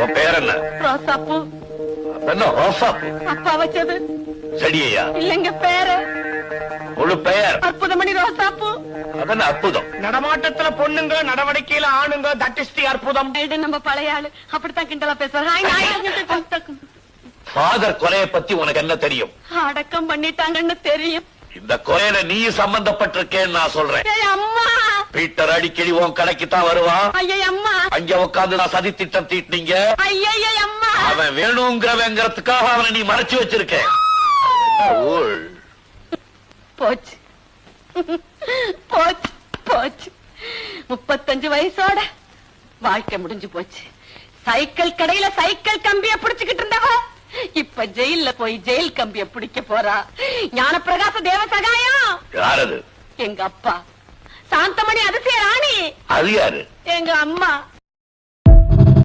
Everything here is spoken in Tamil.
உன் பேர் என்ன? ரோசாப்பூ. என்ன ரோசாப்பூ? அப்பா வச்சது. செடியா? இல்லங்க, பேரு. முழு பெயர்? அற்புதமணி ரோசாப்பூ. அதென்ன அற்புதம்? நடமாட்டத்துல பொண்ணுங்க, நடவடிக்கையில ஆணுங்க, தட் இஸ் தி அற்புதம். நம்ம பழைய ஆளு அப்படித்தான் கிண்டலா பேசுறாங்க. ஃபாதர் கொலையை பத்தி உனக்கு என்ன தெரியும்? அடக்கம் பண்ணிட்டாங்கன்னு தெரியும். இந்த கொலையில நீ சம்பந்தப்பட்டிருக்கேன்னு நான் சொல்றேன். அம்மா, பீட்டர் அடிக்கடி உன் கடைக்கு தான் வருவான். ஐயா அம்மா, அங்க உட்காந்து நான் சதி திட்டம் தீட்டினீங்க. ஐயா அம்மா, அவன் வேணுங்கிறவங்கிறதுக்காக அவனை நீ மறைச்சு வச்சிருக்க. போச்சு போச்சு போச்சு. 35 வயசோட வாழ்க்கை முடிஞ்சு போச்சு. சைக்கிள் கடையில சைக்கிள் கம்பிய பிடிச்சுக்கிட்டு இருந்தவ இப்ப ஜெயில போய் ஜெயில் கம்பிய பிடிக்க போறா. ஞானப்பிரகாச தேவ சகாயம். யாரது? எங்க அப்பா. சாந்தமணி அதிசய ராணி. அது யாரு? எங்க அம்மா.